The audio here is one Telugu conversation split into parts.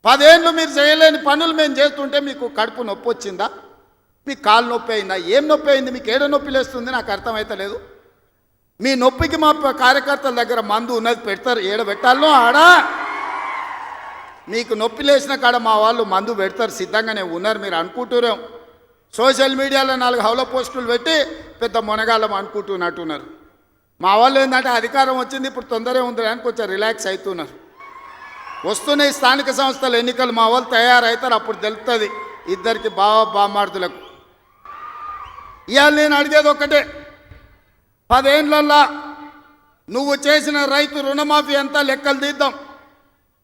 10 ఏళ్ళు మీరు చేయలేని పనులు మేము చేస్తుంటే మీకు కడుపు నొప్పి వచ్చిందా? మీకు కాలు నొప్పి అయిందా? ఏం నొప్పి అయింది? మీకు ఏడ నొప్పి లేస్తుంది? నాకు అర్థమైతలేదు. మీ నొప్పికి మా కార్యకర్తల దగ్గర మందు ఉన్నది, పెడతారు. ఏడ పెట్టాలనో ఆడ మీకు నొప్పి లేచిన కాడ మా వాళ్ళు మందు పెడతారు, సిద్ధంగానే ఉన్నారు. మీరు అనుకుంటున్నాం సోషల్ మీడియాలో 4 హౌల పోస్టులు పెట్టి పెద్ద మొనగాళ్ళం అనుకుంటున్నట్టున్నారు. మా వాళ్ళు ఏంటంటే అధికారం వచ్చింది, ఇప్పుడు తొందరగా ఉంది అని కొంచెం రిలాక్స్ అవుతున్నారు. వస్తున్నాయి స్థానిక సంస్థల ఎన్నికలు, మా వాళ్ళు తయారవుతారు, అప్పుడు తెలుస్తుంది ఇద్దరికి బామార్దులకు. ఇవాళ నేను అడిగేది ఒక్కటే, 10 ఏళ్ళల్లో నువ్వు చేసిన రైతు రుణమాఫీ అంతా లెక్కలు తీద్దాం.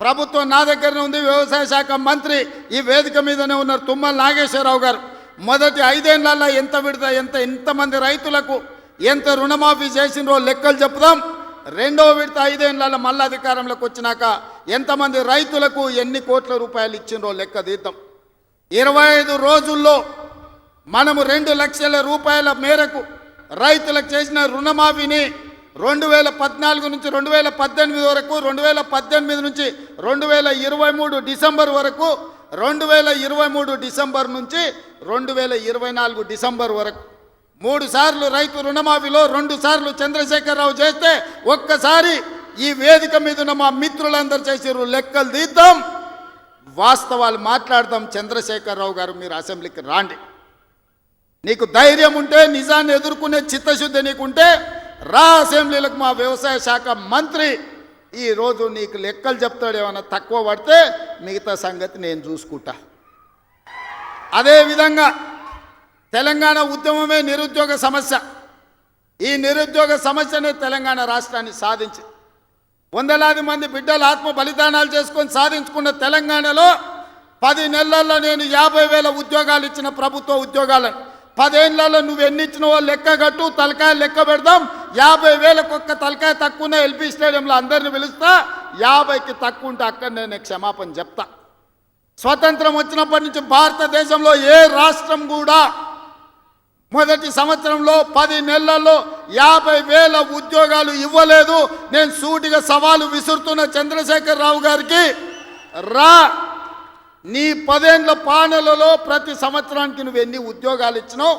ప్రభుత్వం నా దగ్గరనే ఉంది, వ్యవసాయ శాఖ మంత్రి ఈ వేదిక మీదనే ఉన్నారు, తుమ్మల నాగేశ్వరరావు గారు. మొదటి 5 ఏళ్ళల్లో ఎంతమంది రైతులకు ఎంత రుణమాఫీ చేసినో లెక్కలు చెప్దాం. రెండవ విడత 5 ఏళ్ళల్లో మళ్ళీ అధికారంలోకి వచ్చినాక ఎంతమంది రైతులకు ఎన్ని కోట్ల రూపాయలు ఇచ్చినో లెక్క తీద్దాం. 25 రోజుల్లో మనము 2 లక్షల రూపాయల మేరకు రైతులకు చేసిన రుణమాఫీని 2014 నుంచి 2018 వరకు, 2018 నుంచి 2023 డిసెంబర్ వరకు, 2023 డిసెంబర్ నుంచి 2024 డిసెంబర్ వరకు 3 సార్లు రైతు రుణమాఫీలో 2 సార్లు చంద్రశేఖరరావు చేస్తే, ఒక్కసారి ఈ వేదిక మీద ఉన్న మా మిత్రులందరూ చేసారు. లెక్కలు తీద్దాం, వాస్తవాలు మాట్లాడదాం. చంద్రశేఖరరావు గారు, మీరు అసెంబ్లీకి రాండి. నీకు ధైర్యం ఉంటే, నిజాన్ని ఎదుర్కొనే చిత్తశుద్ధి నీకుంటే రా అసెంబ్లీలకు. మా వ్యవసాయ శాఖ మంత్రి ఈరోజు నీకు లెక్కలు చెప్తాడు. ఏమన్నా తక్కువ పడితే మిగతా సంగతి నేను చూసుకుంటా. అదేవిధంగా తెలంగాణ ఉద్యమమే నిరుద్యోగ సమస్య. ఈ నిరుద్యోగ సమస్యనే తెలంగాణ రాష్ట్రాన్ని సాధించి వందలాది మంది బిడ్డలు ఆత్మ బలిదానాలు చేసుకొని సాధించుకున్న తెలంగాణలో 10 నెలల్లో నేను 50,000 ఉద్యోగాలు ఇచ్చిన ప్రభుత్వ ఉద్యోగాలను 10 ఏళ్లలో నువ్వు ఎన్ని ఇచ్చినవో లెక్క కట్టు, తలకాయ లెక్క పెడదాం. 50,000కు ఒక్క తలకాయ తక్కువ ఎల్పీ స్టేడియంలో అందరిని పిలుస్తా. 50కి తక్కువ ఉంటే అక్కడ నేను క్షమాపణ చెప్తా. స్వతంత్రం వచ్చినప్పటి నుంచి భారతదేశంలో ఏ రాష్ట్రం కూడా మొదటి సంవత్సరంలో 10 నెలల్లో 50,000 ఉద్యోగాలు ఇవ్వలేదు. నేను సూటిగా సవాలు విసురుతున్న చంద్రశేఖరరావు గారికి, రా నీ 10 ఏళ్ల పాలనలో ప్రతి సంవత్సరానికి నువ్వు ఎన్ని ఉద్యోగాలు ఇచ్చినావు?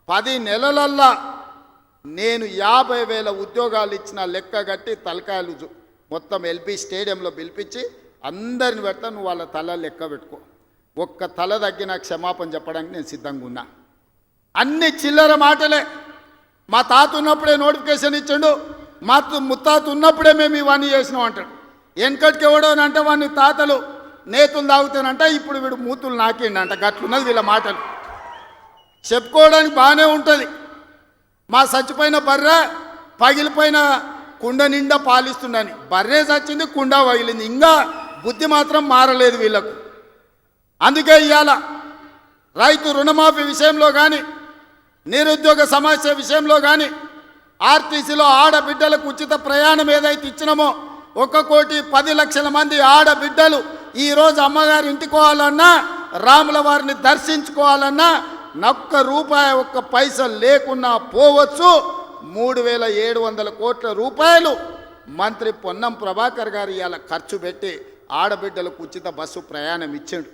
10 నెలలల్లా నేను 50,000 ఉద్యోగాలు ఇచ్చిన లెక్క కట్టి తలకాయలు మొత్తం ఎల్పీ స్టేడియంలో పిలిపించి అందరిని పెడతా. నువ్వు వాళ్ళ తల లెక్క పెట్టుకో. ఒక్క తల తగ్గిన క్షమాపణ చెప్పడానికి నేను సిద్ధంగా ఉన్నా. అన్ని చిల్లర మాటలే. మా తాత ఉన్నప్పుడే నోటిఫికేషన్ ఇచ్చిండు, మా ముత్తాత ఉన్నప్పుడే మేము ఇవన్నీ చేసినాం అంటాడు. వెనకటికి ఎవడోనంటే వాడిని తాతలు నేతులు తాగుతానంట, ఇప్పుడు వీడు మూతులు నాకిండంట. గట్లున్నది వీళ్ళ మాటలు. చెప్పుకోవడానికి బాగానే ఉంటుంది. మా చచ్చిపోయిన బర్రె పగిలిపోయిన కుండ నిండా పాలిస్తుండని. బర్రె చచ్చింది, కుండ పగిలింది, ఇంకా బుద్ధి మాత్రం మారలేదు వీళ్ళకు. అందుకే ఇవాళ రైతు రుణమాఫీ విషయంలో కానీ, నిరుద్యోగ సమస్య విషయంలో కానీ, ఆర్టీసీలో ఆడబిడ్డలకు ఉచిత ప్రయాణం ఏదైతే ఇచ్చినామో 1,10,00,000 మంది ఆడబిడ్డలు ఈరోజు అమ్మగారి ఇంటికి పోవాలన్నా, రాముల వారిని దర్శించుకోవాలన్నా ఒక్క రూపాయి, ఒక్క పైసా లేకున్నా పోవచ్చు. 3,700 కోట్ల రూపాయలు మంత్రి పొన్నం ప్రభాకర్ గారు ఇవాళ ఖర్చు పెట్టి ఆడబిడ్డలకు ఉచిత బస్సు ప్రయాణం ఇచ్చిండు.